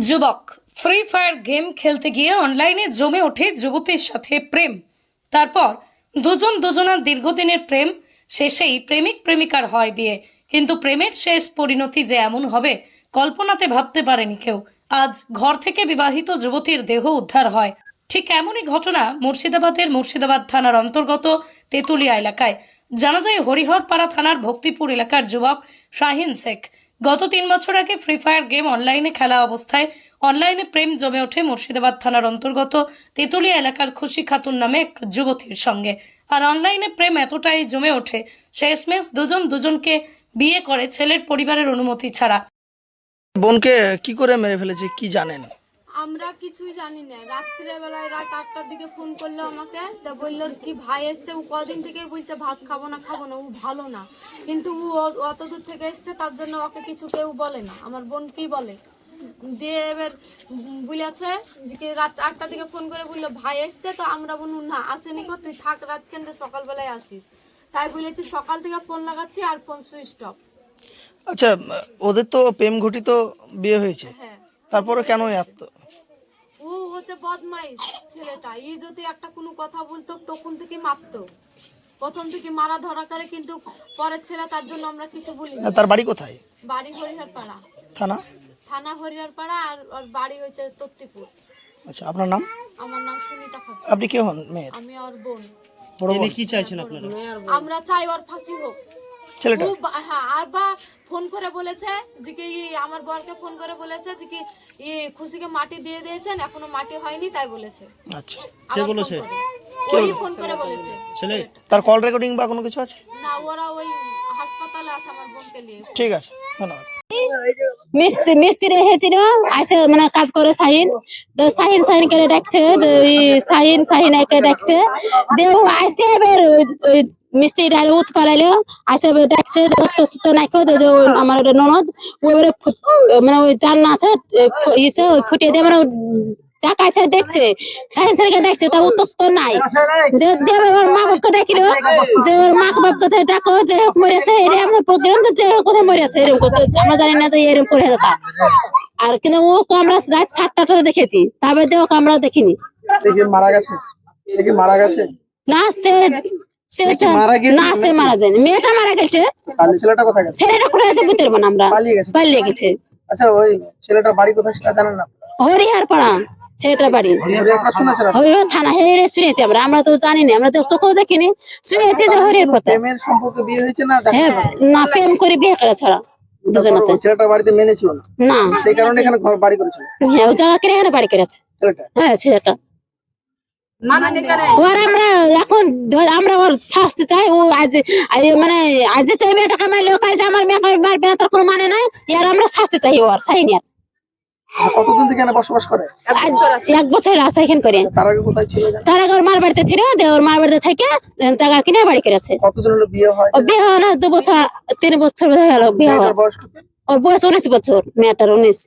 যুবক free fire game খেলতে গিয়ে অনলাইনে জমে ওঠে যুবতীর সাথে প্রেম। তারপর দুজনার দীর্ঘদিনের প্রেম শেষেই প্রেমিক প্রেমিকার হয় বিয়ে। কিন্তু প্রেমের শেষ পরিণতি যে এমন হবে কল্পনাতে ভাবতে পারেনি কেউ। আজ ঘর থেকে বিবাহিত যুবতীর দেহ উদ্ধার হয়। ঠিক এমনই ঘটনা মুর্শিদাবাদের মুর্শিদাবাদ থানার অন্তর্গত তেতুলিয়া এলাকায়। জানা যায় হরিহরপাড়া থানার ভক্তিপুর এলাকার যুবক শাহিন শেখ গত 3 বছর আগে ফ্রি ফায়ার গেম অনলাইনে খেলা অবস্থায় অনলাইনে প্রেম জমে ওঠে মুর্শিদাবাদ থানার অন্তর্গত তেতুলিয়া এলাকার খুশি খাতুন নামে এক যুবতীর সঙ্গে। আর অনলাইনে প্রেম এতটাই জমে ওঠে শেষমেশ দুজনকে বিয়ে করে ছেলের পরিবারের অনুমতি ছাড়া। বোনকে কি করে মেরে ফেলেছে কি জানেন? আমরা কিছুই জানি না। রাত্রে বেলায় রাত 8টার দিকে ফোন করলো আমাকে, তা বললো কি ভাই এসছে, ও কদিন থেকে বলছে ভাত খাবো না ও ভালো না, কিন্তু ও অত দূর থেকে এসছে তার জন্য ওকে কিছু কেউ বলে না, আমার বোন কি বলে দিয়ে এবার বলেছে যে কি রাত 8টার দিকে ফোন করে বললো ভাই এসছে, তো আমরা বলবো না আসেনি গো, তুই থাক রাত কেন্দ্রে সকালবেলায় আসিস। তাই বলেছি সকাল থেকে ফোন লাগাচ্ছি আর ফোন সুইচ অফ। আচ্ছা, ওদের তো প্রেম ঘটিত বিয়ে হয়েছে, হ্যাঁ, তারপরে কেন এত? ও হচ্ছে বদমাইশ ছেলেটা, ই যদি একটা কোনো কথা বলতো তখন থেকে মারতো, প্রথম থেকে মারা ধরা করে, কিন্তু পরের ছেলে তার জন্য আমরা কিছু বলি না। তার বাড়ি কোথায়? বাড়ি হরিহরপাড়া থানা? থানা হরিহরপাড়া, আর ওর বাড়ি হচ্ছে তত্তিপুর। আচ্ছা, আপনার নাম? আমার নাম সুনিতা খাতুন। আপনি কে হন মেয়ের? আমি ওর বোন। বড় বোন? কি চাইছেন আপনারা? আমরা চাই ওর ফাঁসি হোক। ছেলেটা হ্যাঁ, আর বা ফোন করে বলেছে যে কি আমার বরকে ফোন করে বলেছে যে কি খুশিকে মাটি দিয়ে দিয়েছেন, এখনো মাটি হয়নি তাই বলেছে। আচ্ছা, কে বলেছে? ওই ফোন করে বলেছে। ছেলে? তার কল রেকর্ডিং বা কোনো কিছু আছে? না, ওরা ওই হাসপাতালে আছে আমার বোনকে নিয়ে। ঠিক আছে, ধন্যবাদ। মিস্ত্রি এসেছিল, আসে মানে কাজ করে শাহিন, তো শাহিন করে ডাকছে যে শাহিন একে ডাকছে, দেও আসে এবার ওই মিস্ত্রিটা উঠ পারাইলো, আসে এবার ডাকছে তো নাইকো যে আমার ননদ, ও এবারে মানে ওই জানলা আছে ইসে ওই ফুটিয়ে দিয়ে মানে ডাকাছে, দেখছে শাহিনকে ডাকছে, তা উত্তর নাই। দেব ওর মা বাপকে ডাকিলো যে ওর মা বাপকে ডাকো যে মরেছে, এরকম প্রোগ্রাম যে কোথায় মরেছে এরকম আমরা জানি না যে এরকম করে যেতা। আর কিন্তু ও আমরা রাত 7টা দেখেছি, তারপরে দিয়ে ওকে আমরা দেখিনি। মারা গেছে? মারা গেছে না, সে না, সে মারা যায়নি, মেয়েটা মারা গেছে। ছেলেটা কোথায় গেছে? ছেলেটা করে আছে বুঝতে পারবো না, আমরা পালিয়ে গেছে। আচ্ছা, ওই ছেলেটার বাড়ি কোথায় সেটা জানেন না? হরিহরপাড়া ছেলেটার বাড়ি। শুনেছিলাম হরিহর থানা, হেরে শুনেছি আমরা তো জানি না, আমরা তো চোখেও দেখিনি, শুনেছি যে হরিহরপাড়া। প্রেমের সম্পর্কে বিয়ে হয়েছে না? হ্যাঁ, না প্রেম করে বিয়ে করে ছাড়া দুজনাতে। ছেলেটার বাড়িতে মেনেছিল না, না, সেই কারণে এখানে বাড়ি করেছিল হ্যাঁ ও জায়গা কিনে এখানে বাড়ি করেছে। ছেলেটা। হ্যাঁ, ছেলেটা ওর আমরা এখন আমরা ওর শাস্তি চাই। ও আজ মানে আজ যে চাই মেয়েটা কামাইলো, কাল যে আমার মেয়ে মারবে না তার কোনো মানে নাই। এর আমরা শাস্তি চাই ওর শাহিনের। কতদিন থেকে এখানে বসবাস করে? 1 বছর আছে এখানে করে। তার আগে কোথায় ছিল? তার আগে ওর মার বাড়িতে ছিল, ওর মার বাড়িতে থেকে জায়গা কিনে বাড়ি করেছে। কতদিন হলো বিয়ে হয়? ও বিয়ে হয় না, 2 বছর 3 বছর হয়ে গেল বিয়ে হয়। বয়স কত? ওর বয়স 19 বছর, মেয়েটার 19।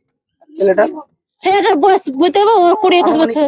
ছেলেটার ছেলেটার বয়স বুঝতে হবে ওর 20-21 বছর।